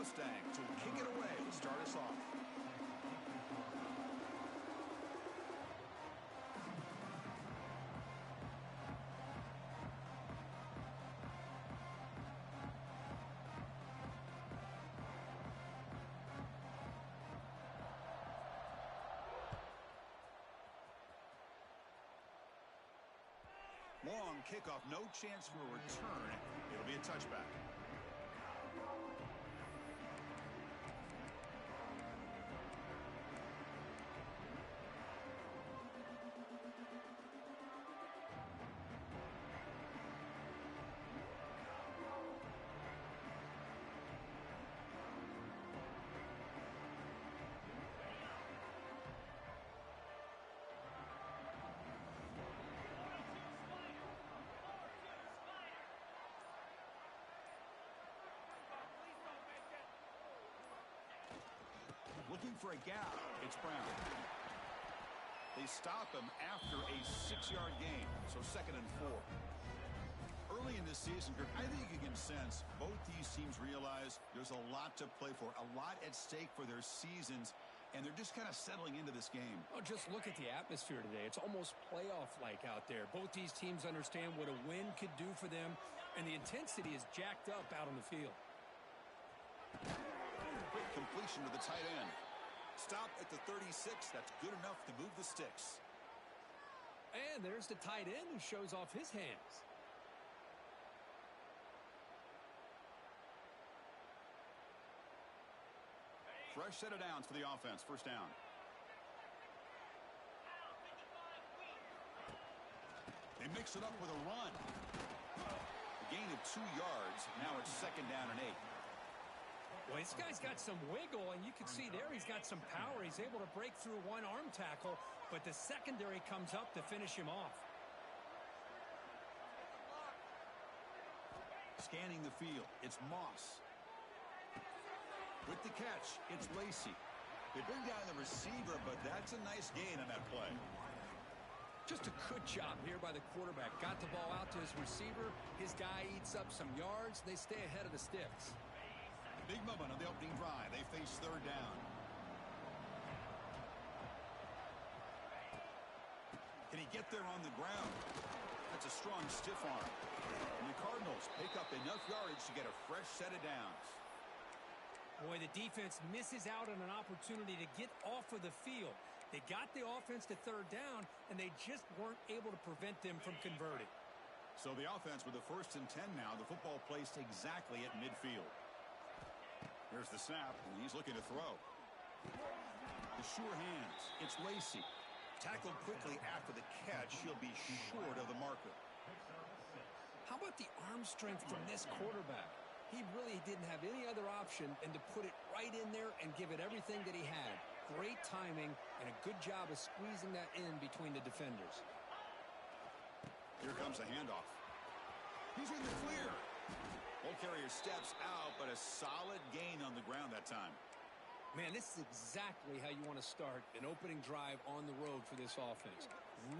Mustangs will kick it away to start us off. Long kickoff, no chance for a return. It'll be a touchback. Looking for a gap. It's Brown. They stop him after a 6-yard gain, so 2nd and 4. Early in this season, I think you can sense both these teams realize there's a lot to play for, a lot at stake for their seasons, and they're just kind of settling into this game. Oh, just look at the atmosphere today. It's almost playoff-like out there. Both these teams understand what a win could do for them, and the intensity is jacked up out on the field. Quick completion to the tight end. Stop at the 36. That's good enough to move the sticks. And there's the tight end who shows off his hands. Fresh set of downs for the offense. First down. They mix it up with a run. A gain of 2 yards. Now it's 2nd down and 8. Well, this guy's got some wiggle, and you can see there he's got some power. He's able to break through one arm tackle, but the secondary comes up to finish him off. Scanning the field, it's Moss. With the catch, it's Lacy. They bring down the receiver, but that's a nice gain on that play. Just a good job here by the quarterback. Got the ball out to his receiver. His guy eats up some yards. They stay ahead of the sticks. Big moment on the opening drive. They face 3rd down. Can he get there on the ground? That's a strong stiff arm. And the Cardinals pick up enough yardage to get a fresh set of downs. Boy, the defense misses out on an opportunity to get off of the field. They got the offense to 3rd down, and they just weren't able to prevent them from converting. So the offense with the 1st and 10 now. The football placed exactly at midfield. Here's the snap, and he's looking to throw. The sure hands. It's Lacy. Tackled quickly after the catch. He'll be short of the marker. How about the arm strength from this quarterback? He really didn't have any other option than to put it right in there and give it everything that he had. Great timing and a good job of squeezing that in between the defenders. Here comes the handoff. He's in the clear. Ball carrier steps out, but a solid gain on the ground that time. Man, this is exactly how you want to start an opening drive on the road for this offense.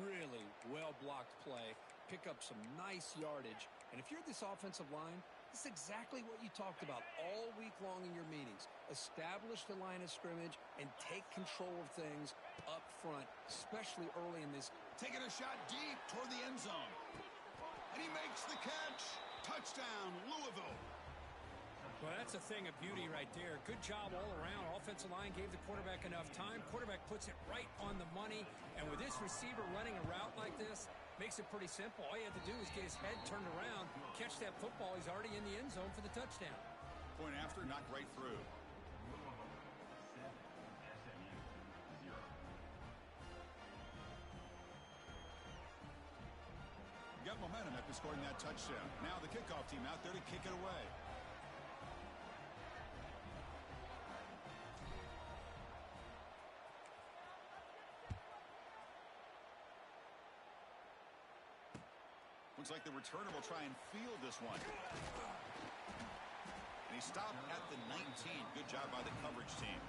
Really well-blocked play, pick up some nice yardage, and if you're this offensive line, this is exactly what you talked about all week long in your meetings. Establish the line of scrimmage and take control of things up front, especially early in this. Taking a shot deep toward the end zone. And he makes the catch. Touchdown, Louisville. Well, that's a thing of beauty right there. Good job all around. Offensive line gave the quarterback enough time. Quarterback puts it right on the money. And with this receiver running a route like this, makes it pretty simple. All you have to do is get his head turned around, catch that football. He's already in the end zone for the touchdown. Point after, knocked right through. Got momentum after scoring that touchdown. Now the kickoff team out there to kick it away. Looks like the returner will try and field this one. And he stopped at the 19. Good job by the coverage team.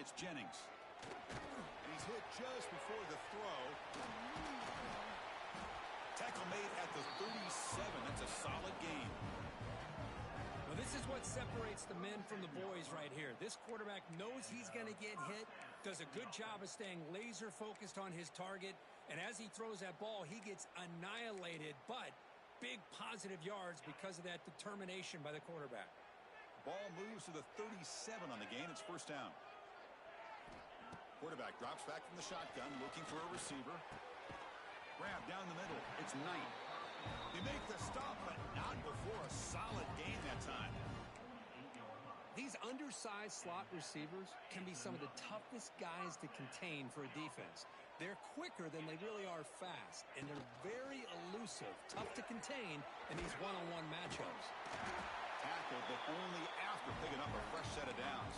It's Jennings. And he's hit just before the throw. Tackle made at the 37. That's a solid gain. Well, this is what separates the men from the boys right here. This quarterback knows he's going to get hit, does a good job of staying laser focused on his target, and as he throws that ball, he gets annihilated, but big positive yards because of that determination by the quarterback. Ball moves to the 37 on the gain. It's first down. Quarterback drops back from the shotgun, looking for a receiver. Grab down the middle. It's Knight. They make the stop, but not before a solid gain that time. These undersized slot receivers can be some of the toughest guys to contain for a defense. They're quicker than they really are fast, and they're very elusive, tough to contain in these one-on-one matchups. Tackled, but only after picking up a fresh set of downs.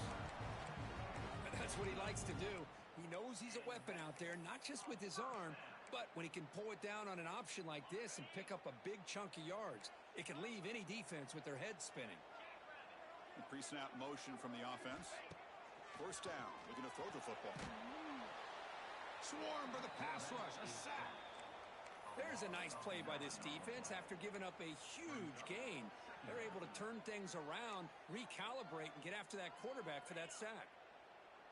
That's what he likes to do. He knows he's a weapon out there, not just with his arm, but when he can pull it down on an option like this and pick up a big chunk of yards, it can leave any defense with their head spinning. Pre-snap motion from the offense. First down, looking to throw the football. Swarm for the pass rush, a sack. There's a nice play by this defense after giving up a huge gain. They're able to turn things around, recalibrate, and get after that quarterback for that sack.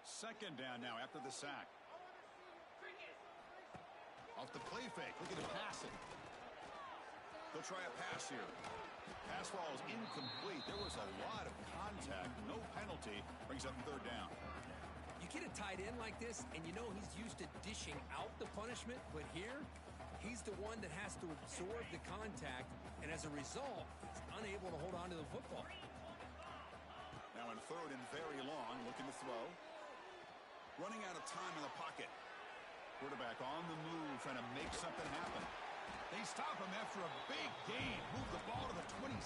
Second down now after the sack. Off the play fake, looking to pass it. They'll try a pass here. Pass ball is incomplete. There was a lot of contact. No penalty. Brings up third down. You get a tight end like this, and you know he's used to dishing out the punishment, but here, he's the one that has to absorb the contact, and as a result, he's unable to hold on to the football. Now in third and very long, looking to throw. Running out of time in the pocket. Quarterback on the move, trying to make something happen. They stop him after a big gain. Move the ball to the 26.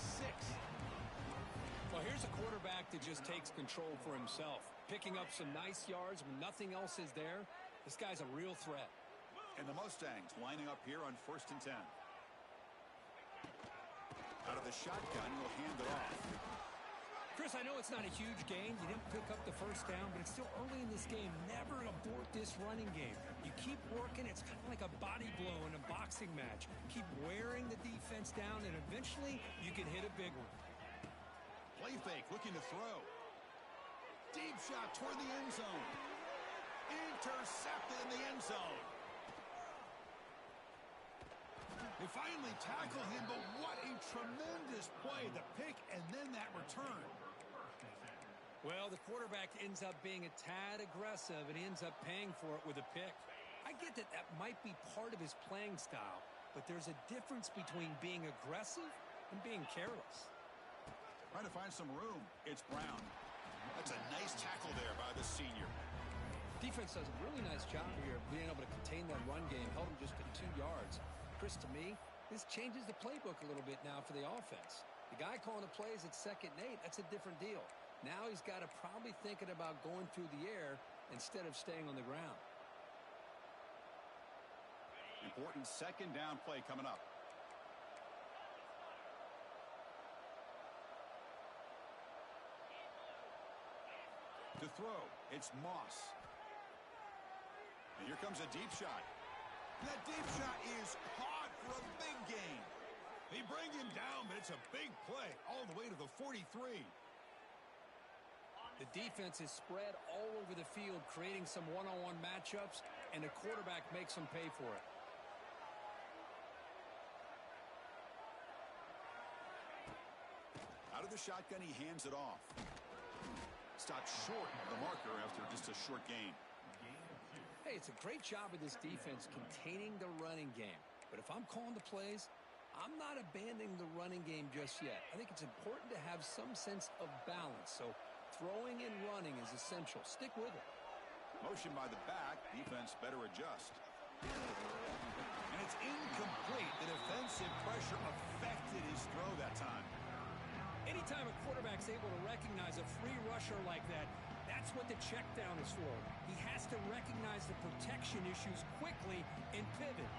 Well, here's a quarterback that just takes control for himself. Picking up some nice yards when nothing else is there. This guy's a real threat. And the Mustangs lining up here on first and 10. Out of the shotgun, he'll hand it off. Chris, I know it's not a huge gain. You didn't pick up the first down, but it's still early in this game. Never abort this running game. You keep working. It's kind of like a body blow in a boxing match. Keep wearing the defense down, and eventually you can hit a big one. Play fake, looking to throw. Deep shot toward the end zone. Intercepted in the end zone. They finally tackle him, but what a tremendous play. The pick and then that return. Well, the quarterback ends up being a tad aggressive and ends up paying for it with a pick. I get that that might be part of his playing style, but there's a difference between being aggressive and being careless. Trying to find some room. It's Brown. That's a nice tackle there by the senior. Defense does a really nice job here of being able to contain that run game, held him just to 2 yards. Chris, to me, this changes the playbook a little bit now for the offense. The guy calling the plays at 2nd and 8, that's a different deal. Now he's got to probably thinking about going through the air instead of staying on the ground. Important second down play coming up. To throw, it's Moss. And here comes a deep shot. That deep shot is caught for a big gain. They bring him down, but it's a big play all the way to the 43. The defense is spread all over the field, creating some one-on-one matchups, and the quarterback makes them pay for it. Out of the shotgun, he hands it off. Stopped short of the marker after just a short gain. Hey, it's a great job of this defense containing the running game. But if I'm calling the plays, I'm not abandoning the running game just yet. I think it's important to have some sense of balance. So throwing and running is essential. Stick with it. Motion by the back. Defense better adjust. And it's incomplete. The defensive pressure affected his throw that time. Anytime a quarterback's able to recognize a free rusher like that, that's what the check down is for. He has to recognize the protection issues quickly and pivot.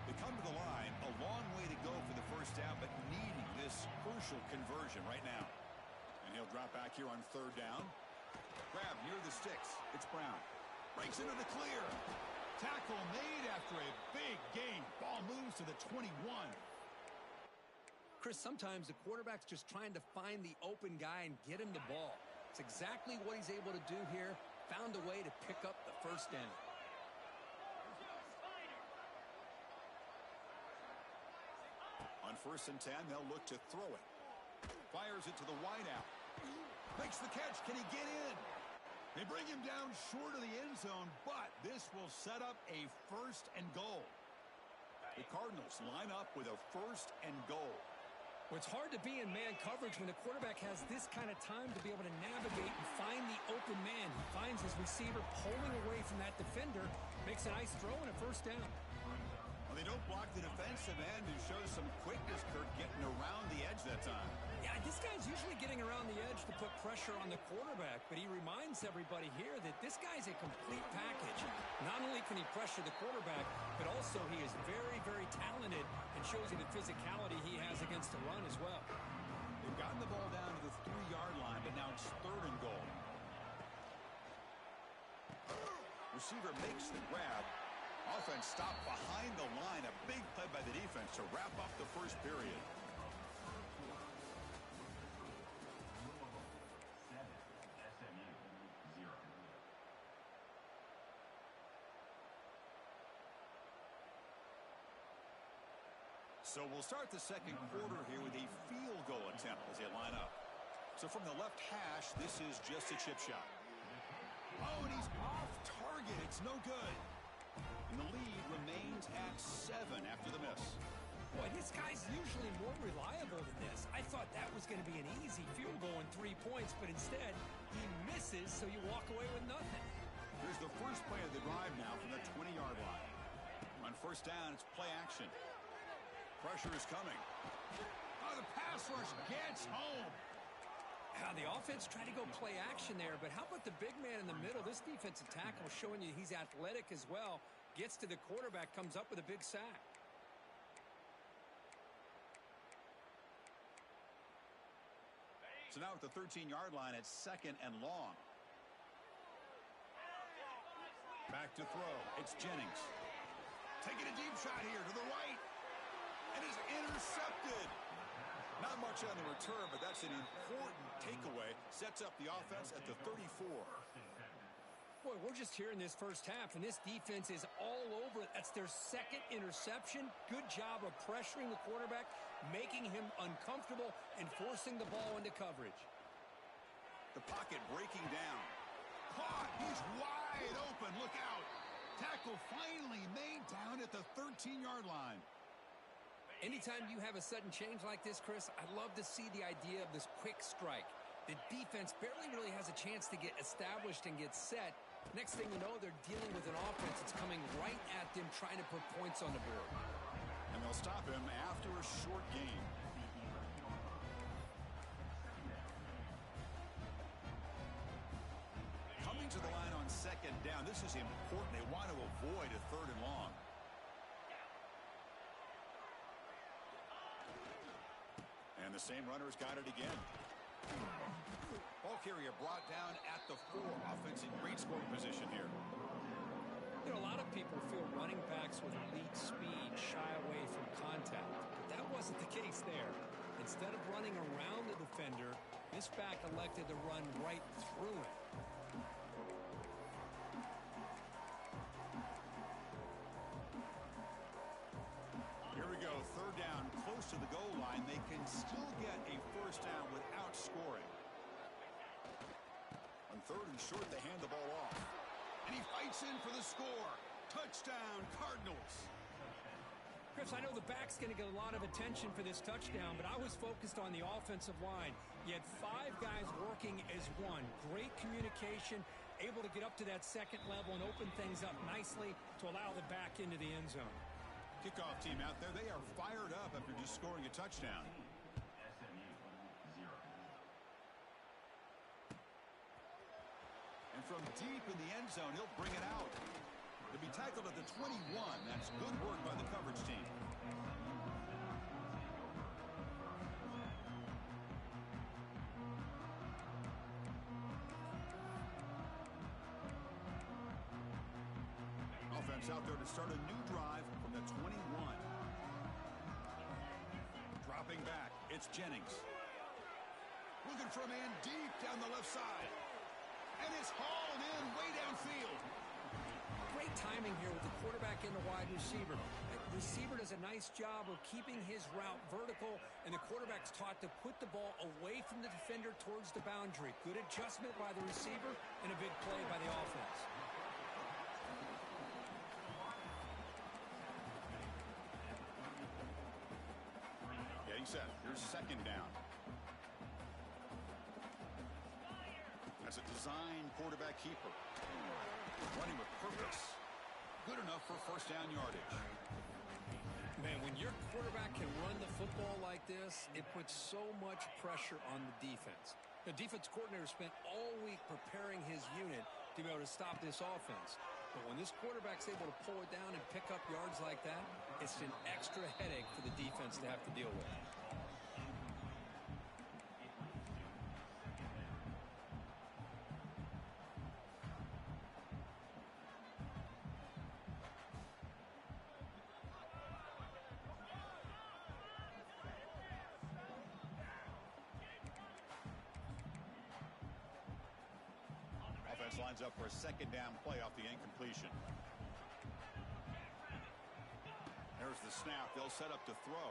They come to the line, a long way to go for the first down, but needing this crucial conversion right now. And he'll drop back here on third down. Grab near the sticks. It's Brown. Breaks into the clear. Tackle made after a big gain. Ball moves to the 21. Chris, sometimes the quarterback's just trying to find the open guy and get him the ball. It's exactly what he's able to do here. Found a way to pick up the first down. On 1st and 10, they'll look to throw it. Fires it to the wideout. Makes the catch. Can he get in? They bring him down short of the end zone, but this will set up a 1st and goal. The Cardinals line up with a 1st and goal. Well, it's hard to be in man coverage when the quarterback has this kind of time to be able to navigate and find the open man. He finds his receiver pulling away from that defender, makes a nice throw and a 1st down. Well, they don't block the defensive end and show some quickness, Kurt, getting around the edge that time. Yeah, this guy's usually getting around the edge to put pressure on the quarterback, but he reminds everybody here that this guy's a complete package. Not only can he pressure the quarterback, but also he is very, very talented and shows you the physicality he has against the run as well. They've gotten the ball down to the 3-yard line, but now it's 3rd and goal. Receiver makes the grab. Offense stopped behind the line. A big play by the defense to wrap up the first period. So we'll start the second quarter here with a field goal attempt as they line up. So from the left hash, this is just a chip shot. Oh, and he's off target. It's no good. And the lead remains at 7 after the miss. Boy, this guy's usually more reliable than this. I thought that was going to be an easy field goal and 3 points, but instead he misses, so you walk away with nothing. Here's the first play of the drive now from the 20-yard line. On 1st down, it's play action. Pressure is coming. Oh, the pass rush gets home. The offense tried to go play action there, but how about the big man in the middle? This defensive tackle showing you he's athletic as well. Gets to the quarterback, comes up with a big sack. So now at the 13-yard line, it's 2nd and long. Back to throw. It's Jennings. Taking a deep shot here to the right. And is intercepted. Not much on the return, but that's an important takeaway. Sets up the offense at the 34. Boy, we're just here in this first half, and this defense is all over it. That's their 2nd interception. Good job of pressuring the quarterback, making him uncomfortable, and forcing the ball into coverage. The pocket breaking down. Caught. He's wide open. Look out. Tackle finally made down at the 13-yard line. Anytime you have a sudden change like this, Chris, I love to see the idea of this quick strike. The defense barely really has a chance to get established and get set. Next thing you know, they're dealing with an offense that's coming right at them, trying to put points on the board. And they'll stop him after a short gain. Coming to the line on 2nd down. This is important. They want to avoid a 3rd and long. And the same runner's got it again. Ball carrier brought down at the 4. Offense in great scoring position here. You know, a lot of people feel running backs with elite speed shy away from contact. But that wasn't the case there. Instead of running around the defender, this back elected to run right through it. Here we go. 3rd down, close to the goal line. They can still get a 1st down without scoring. On 3rd and short, they hand the ball off. And he fights in for the score. Touchdown, Cardinals. Chris, I know the back's going to get a lot of attention for this touchdown, but I was focused on the offensive line. You had 5 guys working as one. Great communication, able to get up to that 2nd level and open things up nicely to allow the back into the end zone. Kickoff team out there, they are fired up after just scoring a touchdown. And from deep in the end zone, he'll bring it out. He'll be tackled at the 21. That's good work by the coverage team. offense out there to start a new drive from the 21. Dropping back, it's Jennings. Looking for a man deep down the left side. And it's hauled in way downfield. Great timing here with the quarterback and the wide receiver. The receiver does a nice job of keeping his route vertical, and the quarterback's taught to put the ball away from the defender towards the boundary. Good adjustment by the receiver and a big play by the offense. Getting set. Here's second down. That's a design quarterback keeper. Running with purpose. Good enough for first down yardage. Man, when your quarterback can run the football like this, it puts so much pressure on the defense. The defense coordinator spent all week preparing his unit to be able to stop this offense. But when this quarterback's able to pull it down and pick up yards like that, it's an extra headache for the defense to have to deal with. Lines up for a second down play off the incompletion. There's the snap. They'll set up to throw.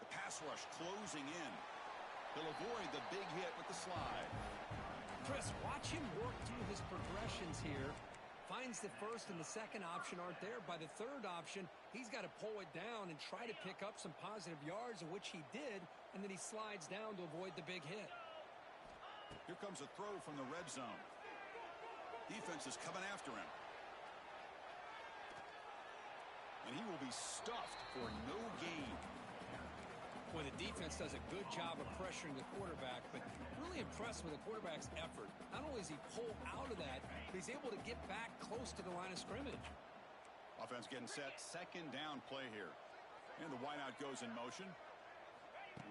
The pass rush closing in. He'll avoid the big hit with the slide. Chris, watch him work through his progressions here. Finds the first and the second option aren't there. By the third option, he's got to pull it down and try to pick up some positive yards, in which he did, and then he slides down to avoid the big hit. Here comes a throw from the red zone. Defense is coming after him. And he will be stuffed for no gain. Well, the defense does a good job of pressuring the quarterback, but really impressed with the quarterback's effort. Not only does he pull out of that, but he's able to get back close to the line of scrimmage. Offense getting set. Second down play here. And the wideout goes in motion.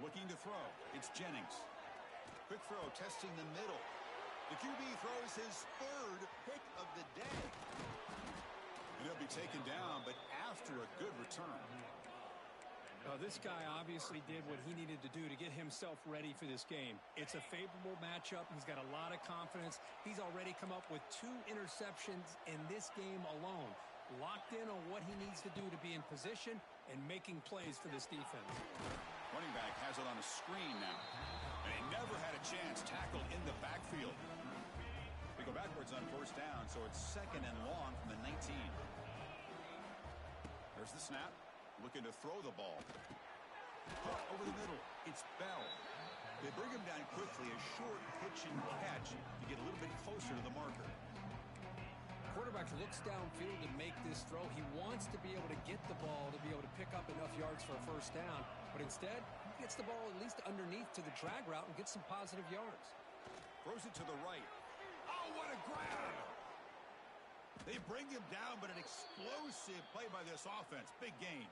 Looking to throw. It's Jennings. Quick throw, testing the middle. The QB throws his third pick of the day. And he'll be taken down, but after a good return. This guy obviously did what he needed to do to get himself ready for this game. It's a favorable matchup. He's got a lot of confidence. He's already come up with 2 interceptions in this game alone. Locked in on what he needs to do to be in position and making plays for this defense. Running back has it on a screen now. And he never had a chance tackled in the backfield. They go backwards on first down, so it's second and long from the 19. There's the snap. Looking to throw the ball. Over the middle. It's Bell. They bring him down quickly. A short pitch and catch to get a little bit closer to the marker. Quarterback looks downfield to make this throw. He wants to be able to get the ball to be able to pick up enough yards for a first down. But instead, he gets the ball at least underneath to the drag route and gets some positive yards. Throws it to the right. Oh, what a grab! They bring him down, but an explosive play by this offense. Big gain.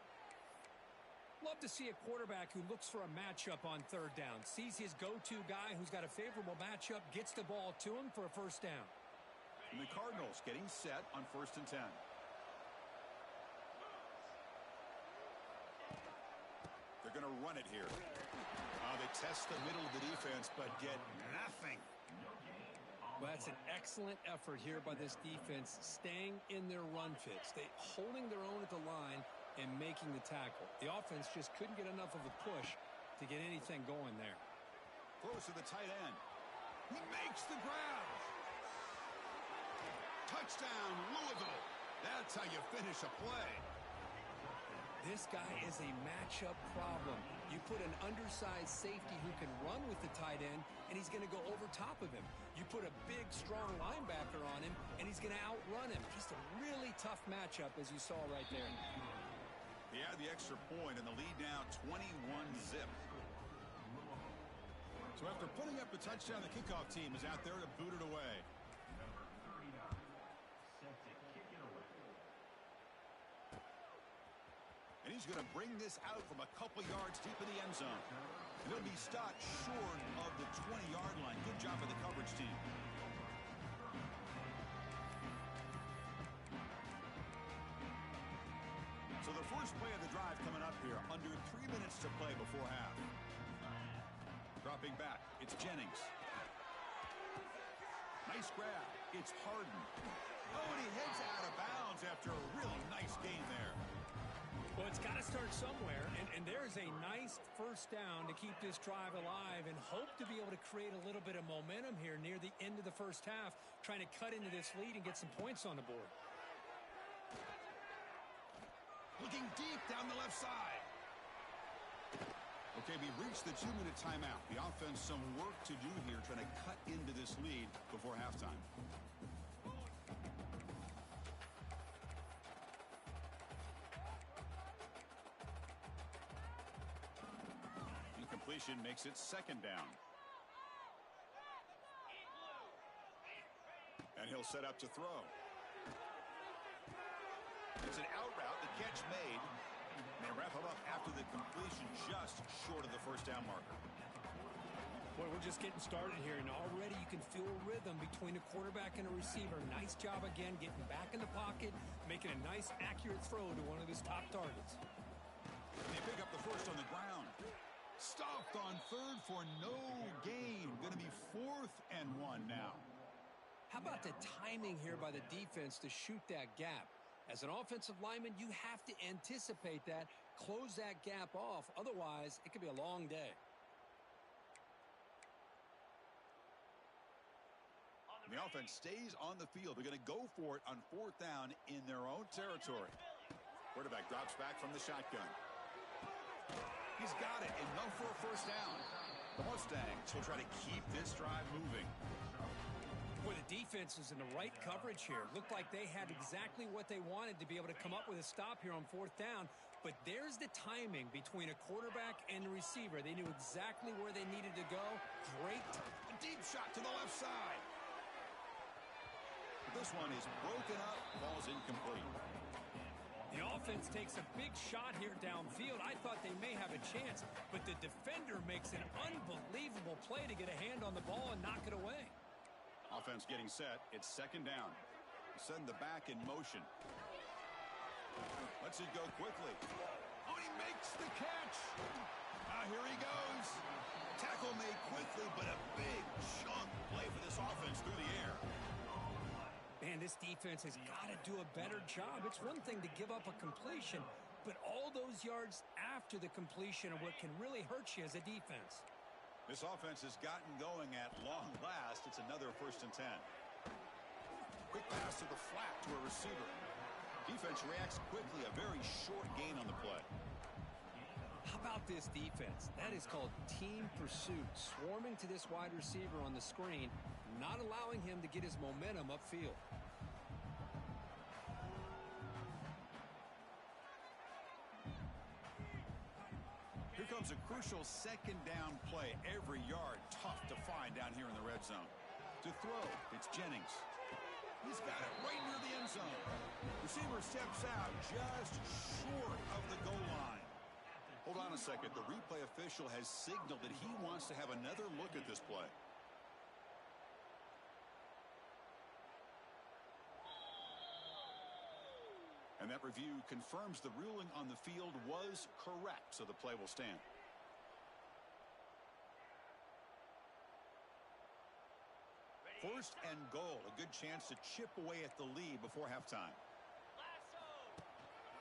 Love to see a quarterback who looks for a matchup on third down. Sees his go-to guy who's got a favorable matchup, gets the ball to him for a first down. And the Cardinals getting set on first and 10. They're going to run it here. They test the middle of the defense, but get nothing. Well, that's an excellent effort here by this defense, staying in their run fits. They holding their own at the line and making the tackle. The offense just couldn't get enough of a push to get anything going there. Throws to the tight end. He makes the grab. Touchdown, Louisville. That's how you finish a play. This guy is a matchup problem. You put an undersized safety who can run with the tight end, and he's going to go over top of him. You put a big, strong linebacker on him, and he's going to outrun him. Just a really tough matchup, as you saw right there. He had the extra point, and the lead now 21-zip. So after putting up the touchdown, the kickoff team is out there to boot it away. And he's going to bring this out from a couple yards deep in the end zone. And he'll be stopped short of the 20-yard line. Good job by the coverage team. First play of the drive coming up here. Under 3 minutes to play before half. Dropping back. It's Jennings. Nice grab. It's Harden. Oh, and he heads out of bounds after a really nice gain there. Well, it's got to start somewhere, and there's a nice first down to keep this drive alive and hope to be able to create a little bit of momentum here near the end of the first half, trying to cut into this lead and get some points on the board. Looking deep down the left side. Okay, we reached the 2-minute timeout. The offense some work to do here trying to cut into this lead before halftime. Incompletion makes it second down. And he'll set up to throw. It's an out route. The catch made. They wrap it up after the completion just short of the first down marker. Boy, we're just getting started here, and already you can feel a rhythm between a quarterback and a receiver. Nice job again getting back in the pocket, making a nice, accurate throw to one of his top targets. They pick up the first on the ground. Stopped on third for no gain. Going to be 4th and 1 now. How about the timing here by the defense to shoot that gap? As an offensive lineman, you have to anticipate that, close that gap off. Otherwise, it could be a long day. The offense stays on the field. They're going to go for it on 4th down in their own territory. Quarterback drops back from the shotgun. He's got it, enough for a first down. The Mustangs will try to keep this drive moving. Boy, the defense is in the right coverage here. Looked like they had exactly what they wanted to be able to come up with a stop here on 4th down. But there's the timing between a quarterback and the receiver. They knew exactly where they needed to go. Great. A deep shot to the left side. This one is broken up, ball's incomplete. The offense takes a big shot here downfield. I thought they may have a chance, but the defender makes an unbelievable play to get a hand on the ball and knock it away. Offense getting set. It's second down. Send the back in motion. Lets it go quickly. Oh, he makes the catch. Now here he goes. Tackle made quickly, but a big chunk play for this offense through the air. Man, this defense has got to do a better job. It's one thing to give up a completion, but all those yards after the completion are what can really hurt you as a defense. This offense has gotten going at long last. It's another 1st and 10. Quick pass to the flat to a receiver. Defense reacts quickly. A very short gain on the play. How about this defense? That is called team pursuit. Swarming to this wide receiver on the screen, not allowing him to get his momentum upfield. Here comes a crucial second down play. Every yard tough to find down here in the red zone. To throw, it's Jennings. He's got it right near the end zone. Receiver steps out just short of the goal line. Hold on a second. The replay official has signaled that he wants to have another look at this play. And that review confirms the ruling on the field was correct, so the play will stand. First and goal, a good chance to chip away at the lead before halftime.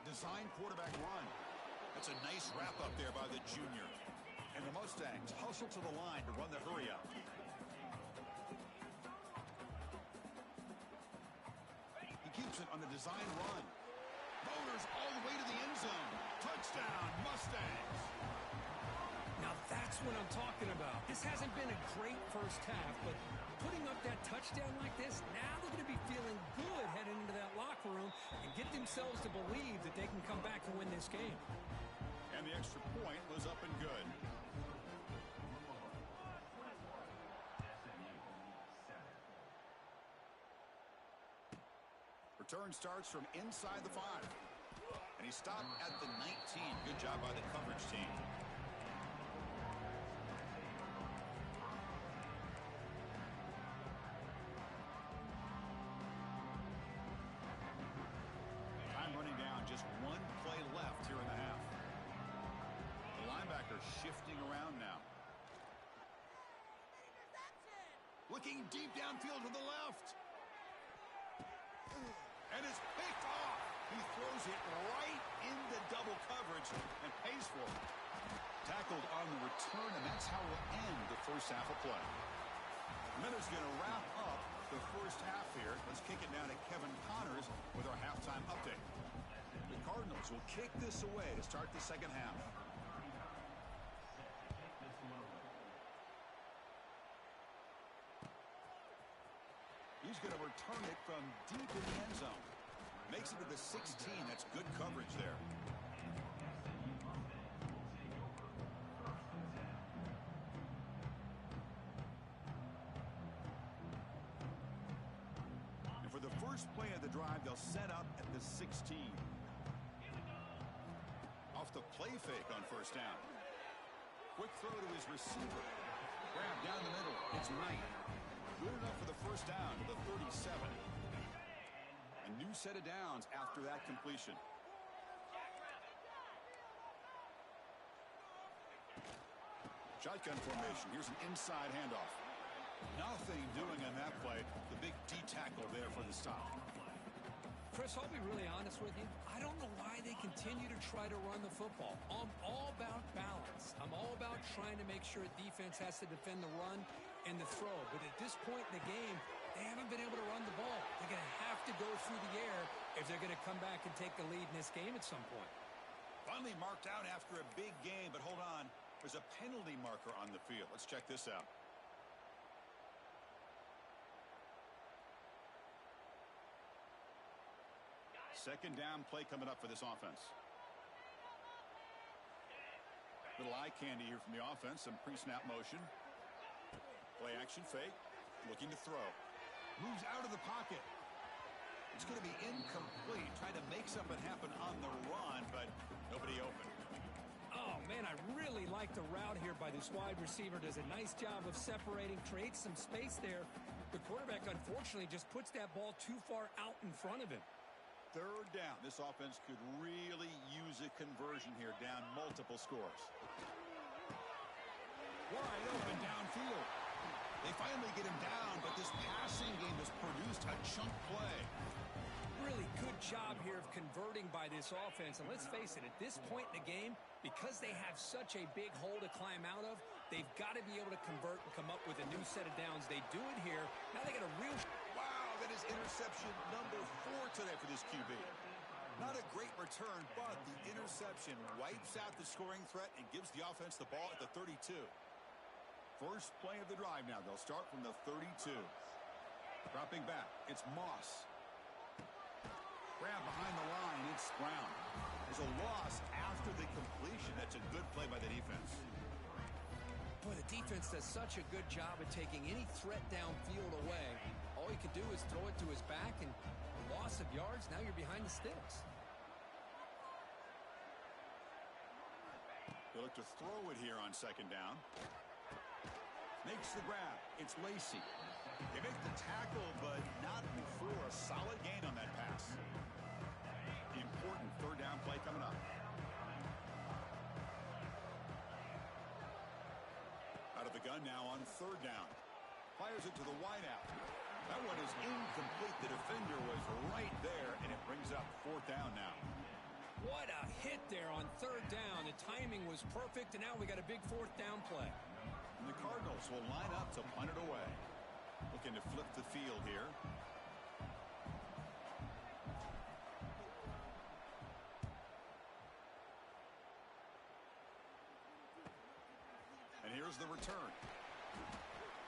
Design quarterback run. That's a nice wrap up there by the junior. And the Mustangs hustle to the line to run the hurry up. He keeps it on the design run. Motors all the way to the end zone. Touchdown, Mustangs. Now that's what I'm talking about. This hasn't been a great first half, but putting up that touchdown like this, now they're going to be feeling good heading into that locker room and get themselves to believe that they can come back and win this game. And the extra point was up and good. Return starts from inside the 5. And he stopped at the 19. Good job by the coverage team. Time running down. Just one play left here Looking deep downfield to the left. And it's picked off. He throws it right into double coverage and pays for it. Tackled on the return, and that's how we'll end the first half of play. Miller's going to wrap up the first half here. Let's kick it down to Kevin Connors with our halftime update. The Cardinals will kick this away to start the second half. He's going to return it from deep in the end zone. Makes it to the 16. That's good coverage there. And for the first play of the drive, they'll set up at the 16. Off the play fake on first down. Quick throw to his receiver. Grab down the middle. It's Knight. Good enough for the first down to the 37. A new set of downs after that completion. Shotgun formation. Here's an inside handoff. Nothing doing on that play. The big D tackle there for the stop. Chris, I'll be really honest with you. I don't know why they continue to try to run the football. I'm all about balance. I'm all about trying to make sure a defense has to defend the run and the throw. But at this point in the game, they haven't been able to run the ball. They're going to have to go through the air if they're going to come back and take the lead in this game at some point. Finally marked out after a big game, but hold on. There's a penalty marker on the field. Let's check this out. Second down play coming up for this offense. Little eye candy here from the offense. Some pre-snap motion. Play action fake. Looking to throw. Moves out of the pocket. It's going to be incomplete. Trying to make something happen on the run, but nobody open. Oh, man, I really like the route here by this wide receiver. Does a nice job of separating, creates some space there. The quarterback, unfortunately, just puts that ball too far out in front of him. Third down. This offense could really use a conversion here, down multiple scores. Wide open downfield. They finally get him down, but this passing game has produced a chunk play. Really good job here of converting by this offense. And let's face it, at this point in the game, because they have such a big hole to climb out of, they've got to be able to convert and come up with a new set of downs. They do it here. Now they got a real... Wow, that is interception number 4 today for this QB. Not a great return, but the interception wipes out the scoring threat and gives the offense the ball at the 32. First play of the drive now. They'll start from the 32. Dropping back. It's Moss. Grab behind the line. It's Brown. There's a loss after the completion. That's a good play by the defense. Boy, the defense does such a good job of taking any threat downfield away. All you can do is throw it to his back, and loss of yards, now you're behind the sticks. They look to throw it here on second down. Makes the grab. It's Lacy. They make the tackle, but not before a solid gain on that pass. The important third down play coming up. Out of the gun now on third down. Fires it to the wideout. That one is incomplete. The defender was right there, and it brings up fourth down now. What a hit there on third down. The timing was perfect, and now we got a big fourth down play. And the Cardinals will line up to punt it away. Looking to flip the field here. And here's the return.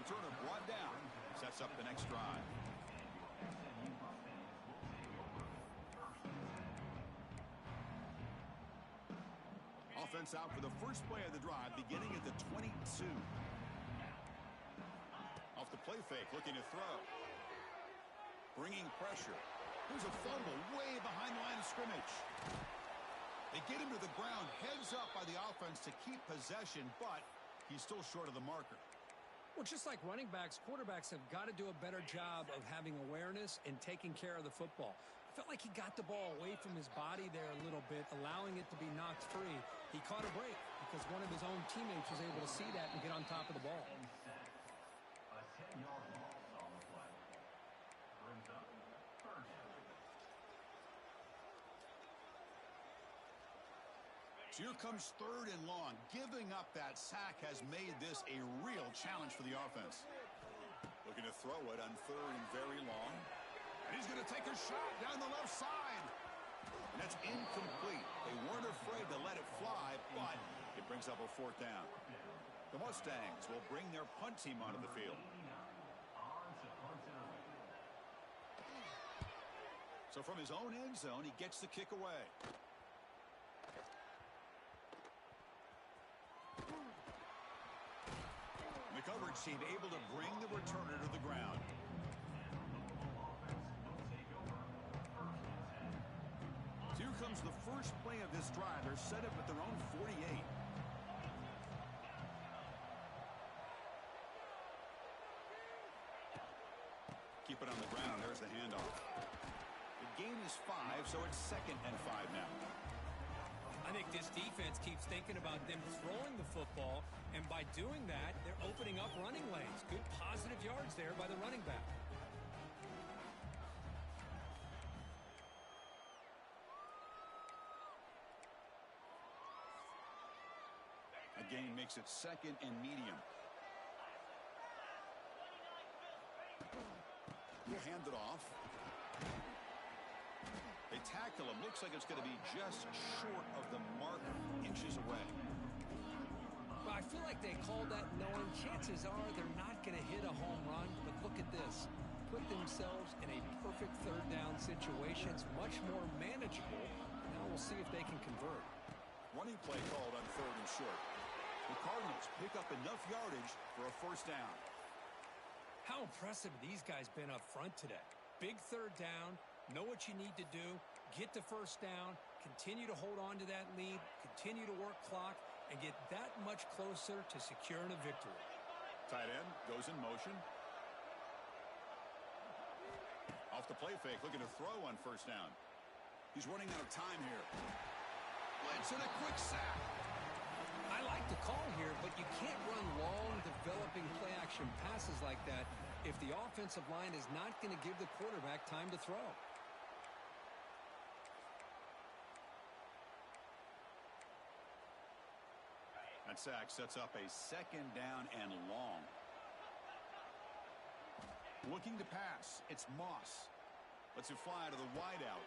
Returner brought down. Sets up the next drive. Offense out for the first play of the drive, beginning at the 22. Off the play fake, looking to throw. Bringing pressure. Here's a fumble way behind the line of scrimmage. They get him to the ground, heads up by the offense to keep possession, but he's still short of the marker. Well, just like running backs, quarterbacks have got to do a better job of having awareness and taking care of the football. Felt like he got the ball away from his body there a little bit, allowing it to be knocked free. He caught a break because one of his own teammates was able to see that and get on top of the ball. So here comes 3rd and long. Giving up that sack has made this a real challenge for the offense. Looking to throw it on 3rd and very long. And he's going to take a shot down the left side. And that's incomplete. They weren't afraid to let it fly, but it brings up a 4th down. The Mustangs will bring their punt team onto the field. So from his own end zone, he gets the kick away. The coverage team able to bring the returner to the ground. So here comes the first play of this drive. They're set up at their own 48. Keep it on the ground. There's the handoff. The gain is 5, so it's 2nd and 5 now. I think this defense keeps thinking about them throwing the football, and by doing that, they're opening up running lanes. Good positive yards there by the running back. A gain makes it 2nd and medium. We'll hand it off. They tackle him. Looks like it's going to be just short of the mark, inches away. Well, I feel like they called that knowing chances are they're not going to hit a home run, but look at this. Put themselves in a perfect 3rd down situation. It's much more manageable. Now we'll see if they can convert. Running play called on 3rd and short. The Cardinals pick up enough yardage for a 1st down. How impressive these guys been up front today. Big 3rd down, know what you need to do, get the 1st down, continue to hold on to that lead, continue to work clock, and get that much closer to securing a victory. Tight end goes in motion. Off the play fake, looking to throw on 1st down. He's running out of time here. Blitz and a quick sack. I like the call here, but you can't run long, developing play-action passes like that if the offensive line is not going to give the quarterback time to throw. That sack sets up a 2nd down and long. Looking to pass. It's Moss. Lets it fly to the wideout.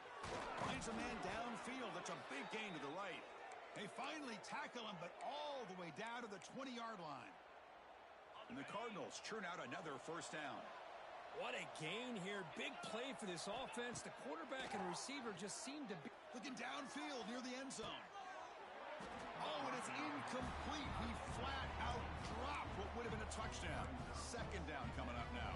Finds a man downfield. That's a big gain to the right. They finally tackle him, but all the way down to the 20-yard line. And the Cardinals churn out another 1st down. What a gain here. Big play for this offense. The quarterback and receiver just seem to be looking downfield near the end zone. Oh, and it's incomplete. He flat out dropped what would have been a touchdown. 2nd down coming up now.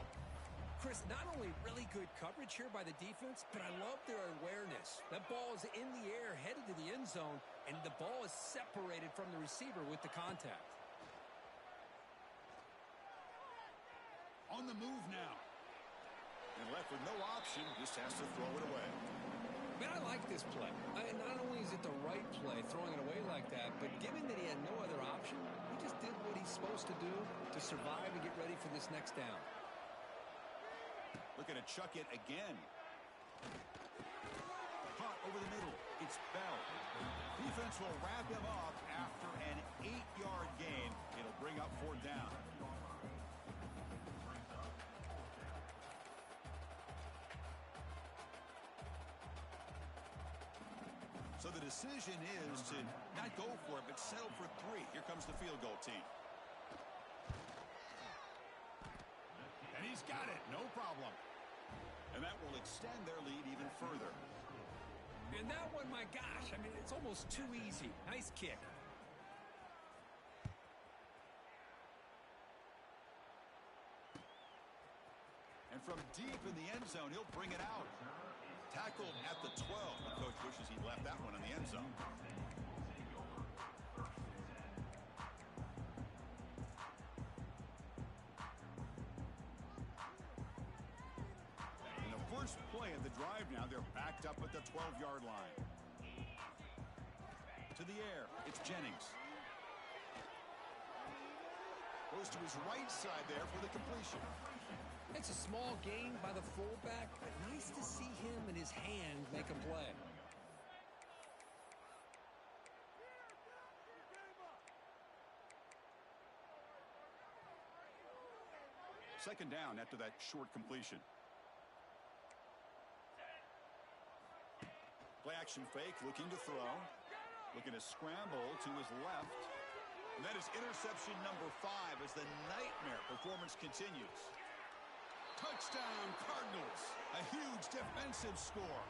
Chris, not only really good coverage here by the defense, but I love their awareness. That ball is in the air, headed to the end zone, and the ball is separated from the receiver with the contact. On the move now. And left with no option, just has to throw it away. Man, I like this play. Not only is it the right play, throwing it away like that, but given that he had no other option, he just did what he's supposed to do to survive and get ready for this next down. Looking to chuck it again. Caught over the middle. It's Bell. Defense will wrap him up after an 8-yard gain. It'll bring up 4th down. So the decision is to not go for it, but settle for 3. Here comes the field goal team. And he's got it. No problem. And that will extend their lead even further. And that one, my gosh, I mean, it's almost too easy. Nice kick. And from deep in the end zone, he'll bring it out. Tackled at the 12. The coach wishes he left that one in the end zone. First play of the drive now. They're backed up at the 12-yard line. To the air. It's Jennings. Goes to his right side there for the completion. It's a small gain by the fullback, but nice to see him and his hand make a play. Second down after that short completion. Play action fake, looking to throw. Looking to scramble to his left. And that is interception number 5 as the nightmare performance continues. Touchdown, Cardinals. A huge defensive score.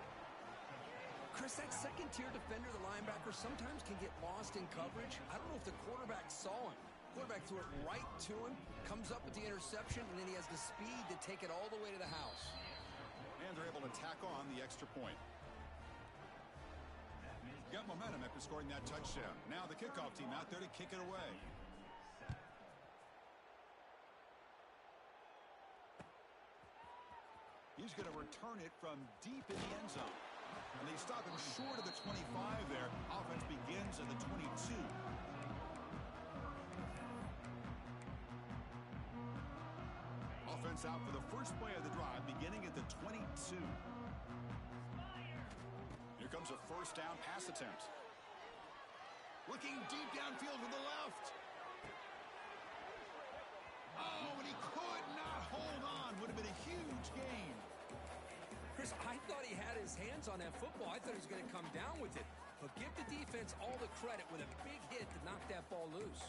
Chris, that second-tier defender, the linebacker, sometimes can get lost in coverage. I don't know if the quarterback saw him. Quarterback threw it right to him, comes up with the interception, and then he has the speed to take it all the way to the house. And they're able to tack on the extra point. Got momentum after scoring that touchdown. Now the kickoff team out there to kick it away. He's going to return it from deep in the end zone. And they stop him short of the 25 there. Offense begins at the 22. Offense out for the first play of the drive, beginning at the 22. Here comes a first down pass attempt. Looking deep downfield to the left. Oh, and he could not hold on. Would have been a huge gain. Chris, I thought he had his hands on that football. I thought he was going to come down with it. But give the defense all the credit with a big hit to knock that ball loose.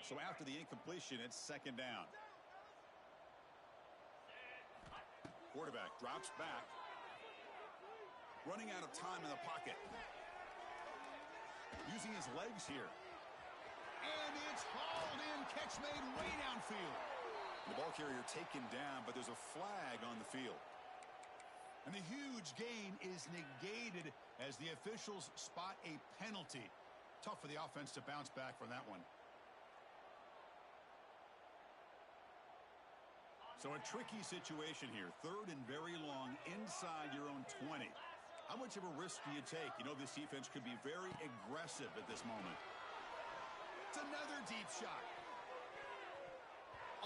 So after the incompletion, it's second down. Quarterback drops back. Running out of time in the pocket. Using his legs here. And it's hauled in. Catch made way downfield. The ball carrier taken down, but there's a flag on the field. And the huge gain is negated as the officials spot a penalty. Tough for the offense to bounce back from that one. So a tricky situation here. Third and very long inside your own 20. How much of a risk do you take? You know this defense could be very aggressive at this moment. It's another deep shot.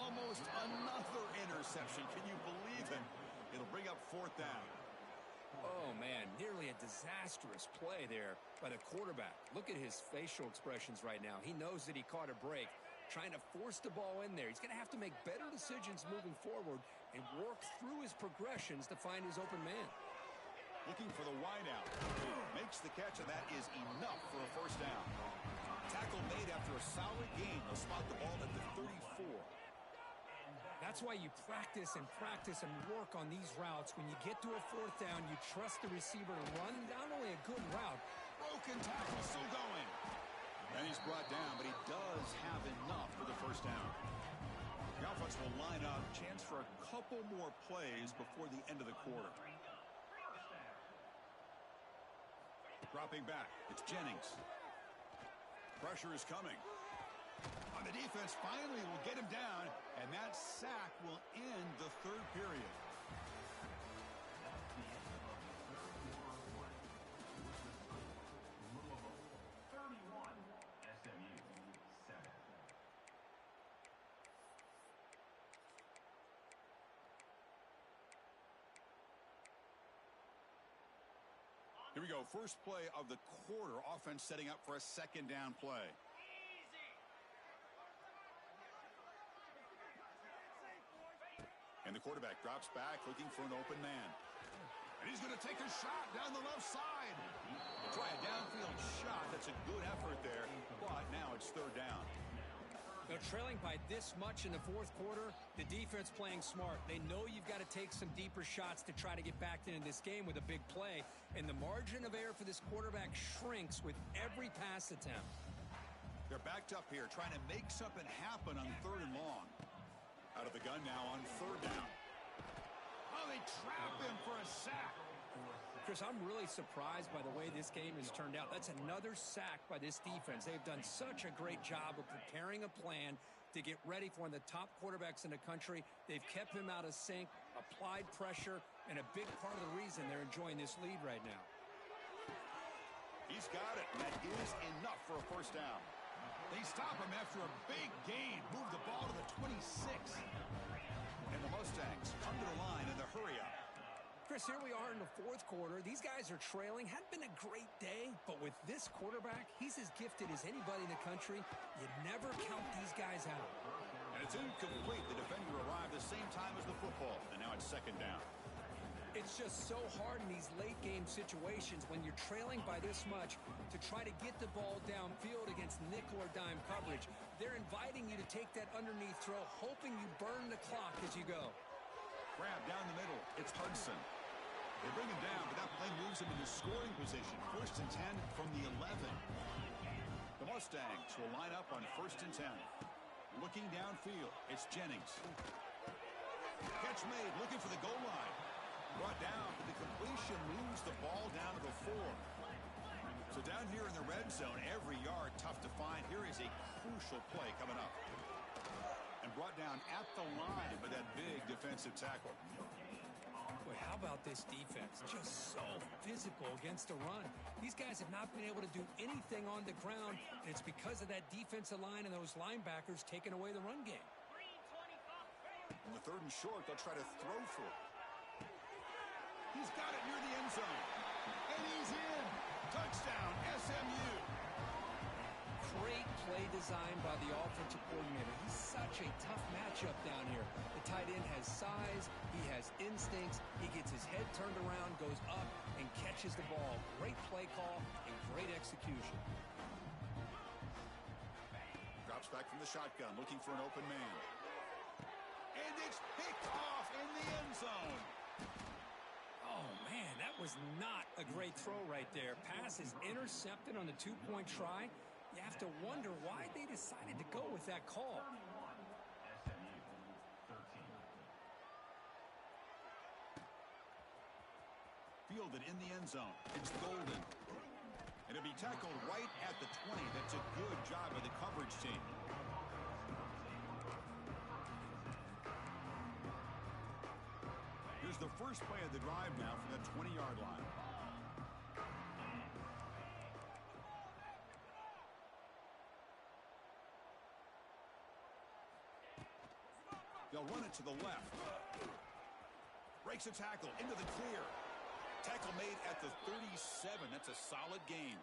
Almost another interception. Can you believe it? It'll bring up fourth down. Oh, man, nearly a disastrous play there by the quarterback. Look at his facial expressions right now. He knows that he caught a break, trying to force the ball in there. He's going to have to make better decisions moving forward and work through his progressions to find his open man. Looking for the wideout. Makes the catch, and that is enough for a first down. Tackle made after a solid gain. They'll spot the ball at the 34. That's why you practice and work on these routes. When you get to a fourth down, you trust the receiver to run not only a good route. Broken tackle still going. And he's brought down, but he does have enough for the first down. The offense will line up. Chance for a couple more plays before the end of the quarter. Dropping back. It's Jennings. Pressure is coming. And the defense finally will get him down, and that sack will end the third period. Here we go. First play of the quarter. Offense setting up for a second down play. And the quarterback drops back looking for an open man. And he's going to take a shot down the left side. Try a downfield shot. That's a good effort there. But now it's third down. They're trailing by this much in the fourth quarter. The defense playing smart. They know you've got to take some deeper shots to try to get back into this game with a big play. And the margin of error for this quarterback shrinks with every pass attempt. They're backed up here trying to make something happen on third and long. Out of the gun now on third down. Oh, they trap him for a sack. Chris, I'm really surprised by the way this game has turned out. That's another sack by this defense. They've done such a great job of preparing a plan to get ready for one of the top quarterbacks in the country. They've kept him out of sync, applied pressure, and a big part of the reason they're enjoying this lead right now. He's got it. That is enough for a first down. They stop him after a big gain. Move the ball to the 26. And the Mustangs come to the line in the hurry-up. Chris, here we are in the fourth quarter. These guys are trailing. Hadn't been a great day, but with this quarterback, he's as gifted as anybody in the country. You never count these guys out. And it's incomplete. The defender arrived the same time as the football, and now it's second down. It's just so hard in these late-game situations when you're trailing by this much to try to get the ball downfield against nickel or dime coverage. They're inviting you to take that underneath throw, hoping you burn the clock as you go. Grab down the middle. It's Hudson. They bring him down, but that play moves him into scoring position. 1st and 10 from the 11. The Mustangs will line up on 1st and 10. Looking downfield, it's Jennings. Catch made, looking for the goal line. Brought down, but the completion moves the ball down to the 4. So down here in the red zone, every yard tough to find. Here is a crucial play coming up. And brought down at the line by that big defensive tackle. Boy, how about this defense? Just so physical against the run. These guys have not been able to do anything on the ground, and it's because of that defensive line and those linebackers taking away the run game. On the 3rd and short, they'll try to throw for it. He's got it near the end zone. And he's in. Touchdown, SMU. Great play design by the offensive coordinator. He's such a tough matchup down here. The tight end has size. He has instincts. He gets his head turned around, goes up, and catches the ball. Great play call and great execution. Drops back from the shotgun, looking for an open man. And it's picked off in the end zone. Oh, man, that was not a great throw right there. Pass is intercepted on the 2-point try. You have to wonder why they decided to go with that call. Fielded in the end zone. It's Golden. And it'll be tackled right at the 20. That's a good job by the coverage team. Here's the first play of the drive now from the 20-yard line. They'll run it to the left. Breaks a tackle into the clear. Tackle made at the 37. That's a solid gain.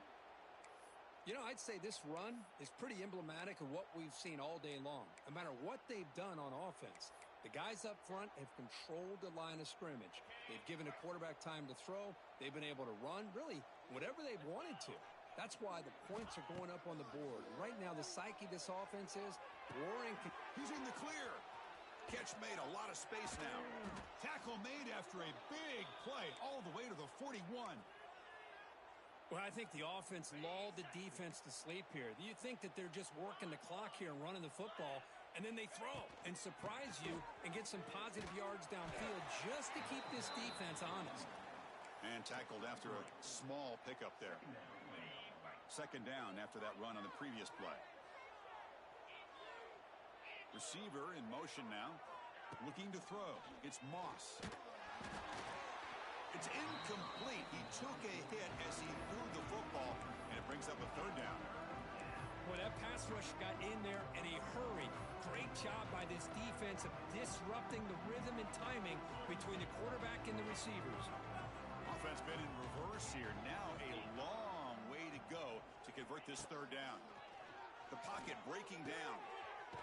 You know, I'd say this run is pretty emblematic of what we've seen all day long. No matter what they've done on offense, the guys up front have controlled the line of scrimmage. They've given the quarterback time to throw. They've been able to run, really, whatever they've wanted to. That's why the points are going up on the board. Right now, the psyche of this offense is roaring. He's in the clear. Catch made, a lot of space now. Tackle made after a big play all the way to the 41. Well, I think the offense lulled the defense to sleep here. Do you think that they're just working the clock here and running the football, and then they throw and surprise you and get some positive yards downfield just to keep this defense honest? And tackled after a small pickup there. Second down after that run on the previous play. Receiver in motion now. Looking to throw. It's Moss. It's incomplete. He took a hit as he threw the football, and it brings up a third down. Well, that pass rush got in there in a hurry. Great job by this defense of disrupting the rhythm and timing between the quarterback and the receivers. Offense been in reverse here. Now a long way to go to convert this third down. The pocket breaking down.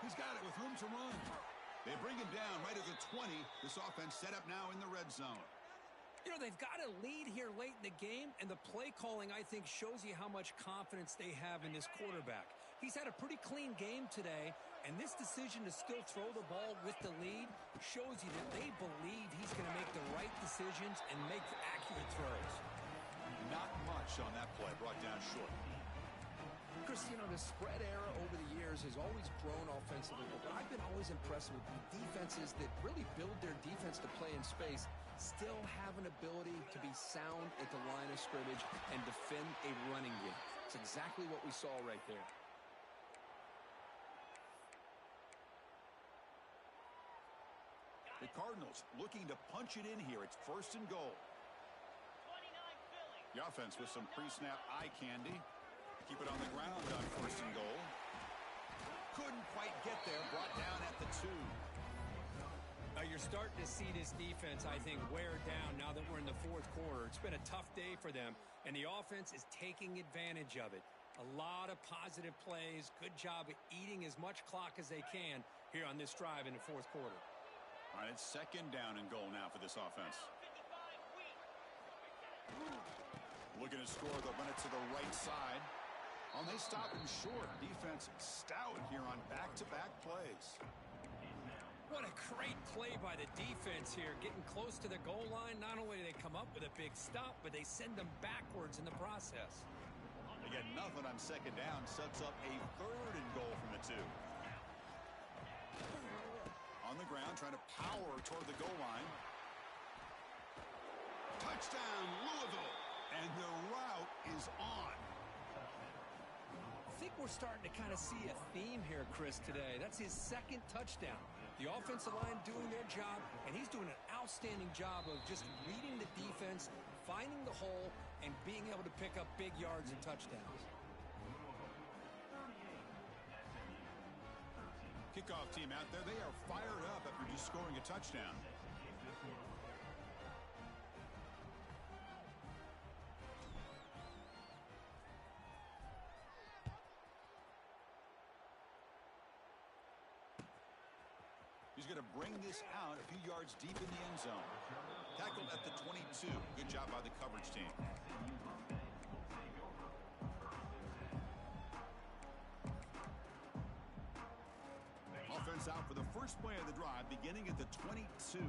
He's got it with room to run. They bring him down right at the 20. This offense set up now in the red zone. You know, they've got a lead here late in the game, and the play calling, I think, shows you how much confidence they have in this quarterback. He's had a pretty clean game today, and this decision to still throw the ball with the lead shows you that they believe he's going to make the right decisions and make accurate throws. Not much on that play, brought down short. Chris, you know, the spread era over the years has always grown offensively, but I've been always impressed with the defenses that really build their defense to play in space, still have an ability to be sound at the line of scrimmage and defend a running game. It's exactly what we saw right there. The Cardinals looking to punch it in here. It's first and goal. The offense with some pre-snap eye candy. Keep it on the ground on first and goal. Couldn't quite get there. Brought down at the 2. You're starting to see this defense, I think, wear down now that we're in the fourth quarter. It's been a tough day for them, and the offense is taking advantage of it. A lot of positive plays. Good job of eating as much clock as they can here on this drive in the fourth quarter. All right, it's second down and goal now for this offense. Looking to score, they'll run it to the right side. Oh, they stop him short. Defense stout here on back-to-back plays. What a great play by the defense here. Getting close to the goal line, not only do they come up with a big stop, but they send them backwards in the process. They get nothing on second down. Sets up a third and goal from the two. On the ground, trying to power toward the goal line. Touchdown, Louisville. And the route is on. I think we're starting to kind of see a theme here, Chris, today. That's his second touchdown. The offensive line doing their job, and he's doing an outstanding job of just reading the defense, finding the hole, and being able to pick up big yards and touchdowns. Kickoff team out there, they are fired up after just scoring a touchdown. He's going to bring this out a few yards deep in the end zone. Tackled at the 22. Good job by the coverage team. Offense out for the first play of the drive, beginning at the 22.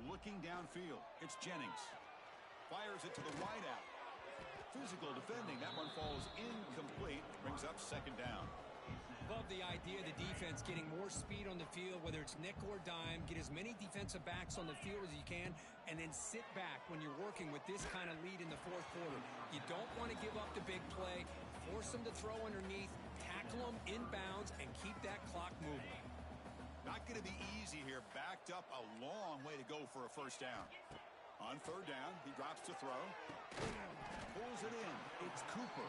Looking downfield, it's Jennings. Fires it to the wideout. Physical defending. That one falls incomplete. Brings up second down. Love the idea of the defense getting more speed on the field, whether it's nickel or dime. Get as many defensive backs on the field as you can, and then sit back when you're working with this kind of lead in the fourth quarter. You don't want to give up the big play. Force them to throw underneath, tackle them inbounds, and keep that clock moving. Not going to be easy here. Backed up a long way to go for a first down. On third down, he drops to throw. Pulls it in. It's Cooper.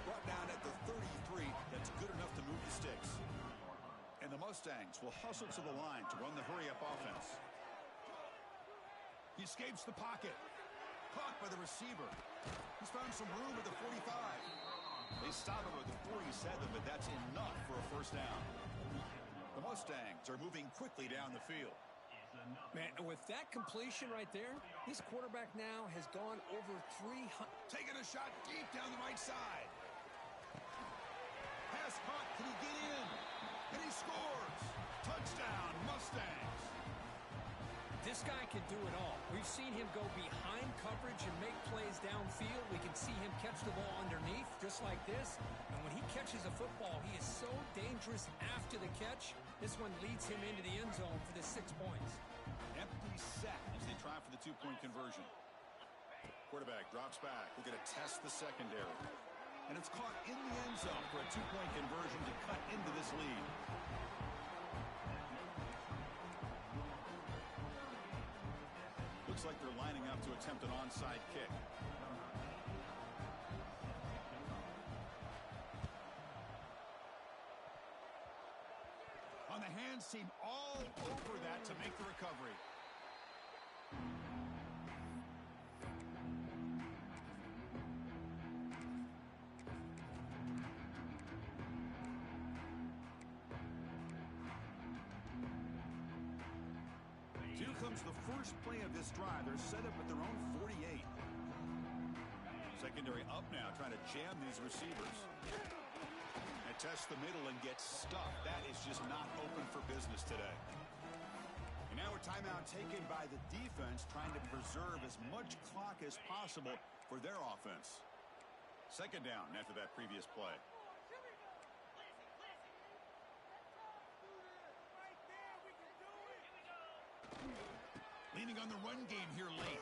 Brought down at the 33. That's good enough to move the sticks. And the Mustangs will hustle to the line to run the hurry-up offense. He escapes the pocket. Caught by the receiver. He's found some room at the 45. They stop him at the 47, but that's enough for a first down. The Mustangs are moving quickly down the field. Man, with that completion right there, this quarterback now has gone over 300. Taking a shot deep down the right side. Pass caught. Can he get in? And he scores. Touchdown, Mustangs. This guy can do it all. We've seen him go behind coverage and make plays downfield. We can see him catch the ball underneath, just like this. And when he catches a football, he is so dangerous after the catch. This one leads him into the end zone for the 6 points. Empty set as they try for the two-point conversion. Quarterback drops back. We're going to test the secondary. And it's caught in the end zone for a two-point conversion to cut into this lead. Looks like they're lining up to attempt an onside kick. On the hands team, all over that to make the recovery. Here comes the first play of this drive. They're set up at their own 48. Secondary up now, trying to jam these receivers. And test the middle and get stuffed. That is just not open for business today. And now a timeout taken by the defense, trying to preserve as much clock as possible for their offense. Second down after that previous play. Leaning on the run game here late.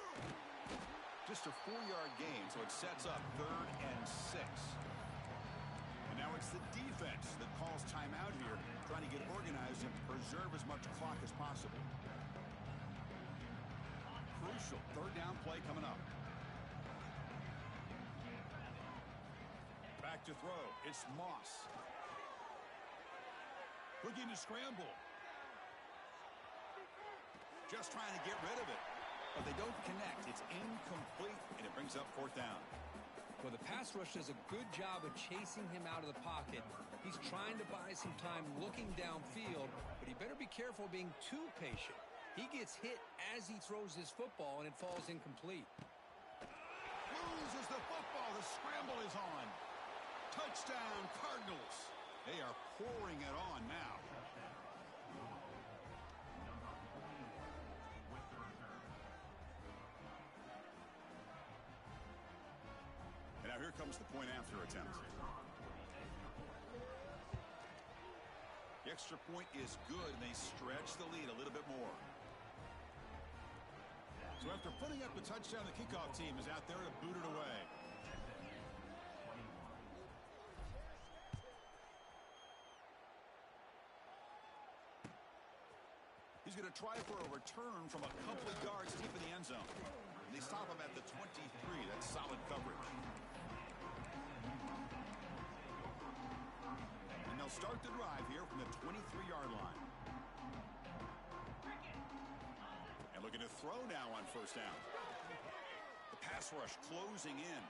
Just a 4-yard gain, so it sets up 3rd and 6. And now it's the defense that calls timeout here, trying to get organized and preserve as much clock as possible. Crucial 3rd down play coming up. Back to throw. It's Moss. Looking to scramble. Just trying to get rid of it. But they don't connect. It's incomplete, and it brings up 4th down. Well, the pass rush does a good job of chasing him out of the pocket. He's trying to buy some time looking downfield, but he better be careful being too patient. He gets hit as he throws his football, and it falls incomplete. Loses the football. The scramble is on. Touchdown, Cardinals. They are pouring it on now. And now here comes the point after attempt. The extra point is good, and they stretch the lead a little bit more. So after putting up a touchdown, the kickoff team is out there to boot it away. He's going to try for a return from a couple of yards deep in the end zone. They stop him at the 23. That's solid coverage. And they'll start the drive here from the 23-yard line. And looking to throw now on first down. The pass rush closing in.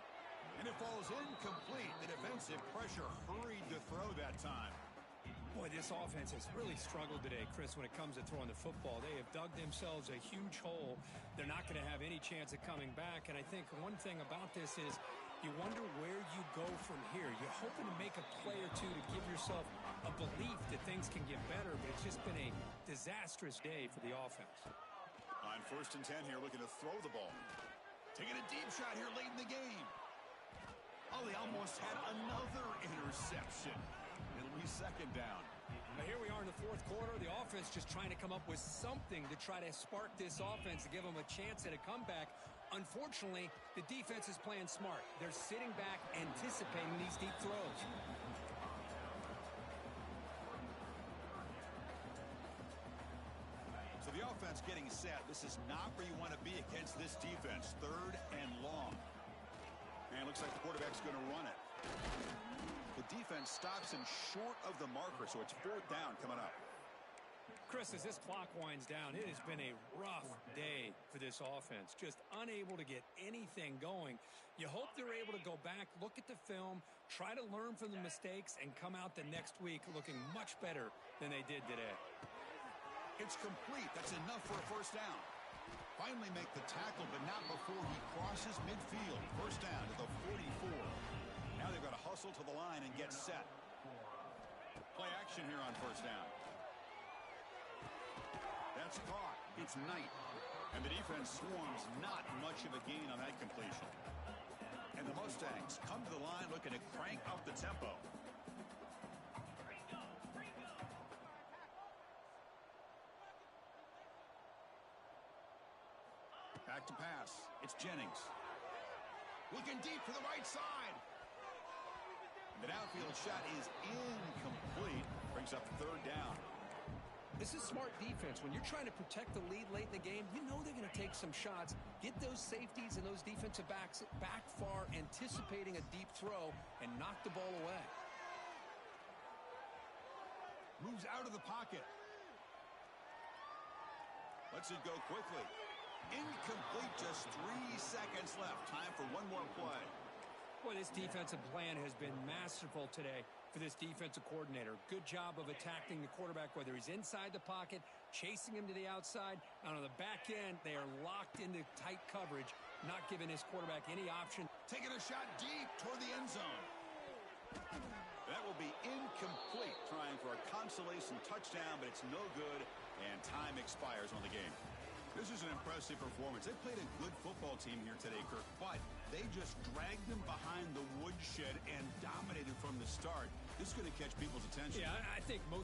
And it falls incomplete. The defensive pressure hurried to throw that time. Boy, this offense has really struggled today, Chris, when it comes to throwing the football. They have dug themselves a huge hole. They're not going to have any chance of coming back. And I think one thing about this is you wonder where you go from here. You're hoping to make a play or two to give yourself a belief that things can get better, but it's just been a disastrous day for the offense. On first and 10 here, looking to throw the ball. Taking a deep shot here late in the game. Oh, they almost had another interception. It'll be second down. Now here we are in the fourth quarter. The offense just trying to come up with something to try to spark this offense to give them a chance at a comeback. Unfortunately, the defense is playing smart. They're sitting back, anticipating these deep throws. So the offense getting set. This is not where you want to be against this defense. Third and long. And it looks like the quarterback's going to run it. The defense stops him short of the marker, so it's fourth down coming up. Chris, as this clock winds down, it has been a rough day for this offense. Just unable to get anything going. You hope they're able to go back, look at the film, try to learn from the mistakes, and come out the next week looking much better than they did today. It's complete. That's enough for a first down. Finally make the tackle, but not before he crosses midfield. First down to the 44. Now they've got to hustle to the line and get set. Play action here on first down. That's caught. It's Knight. And the defense swarms not much of a gain on that completion. And the Mustangs come to the line looking to crank up the tempo. Back to pass. It's Jennings. Looking deep to the right side. The downfield shot is incomplete. Brings up third down. This is smart defense. When you're trying to protect the lead late in the game, you know they're going to take some shots, get those safeties and those defensive backs back far, anticipating a deep throw, and knock the ball away. Moves out of the pocket. Lets it go quickly. Incomplete, just 3 seconds left. Time for one more play. Boy, this defensive plan has been masterful today for this defensive coordinator. Good job of attacking the quarterback, whether he's inside the pocket, chasing him to the outside. And on the back end, they are locked into tight coverage, not giving his quarterback any option. Taking a shot deep toward the end zone. That will be incomplete, trying for a consolation touchdown, but it's no good, and time expires on the game. This is an impressive performance. They played a good football team here today, Kirk, but they just dragged them behind the woodshed and dominated from the start. This is going to catch people's attention. Yeah, I think most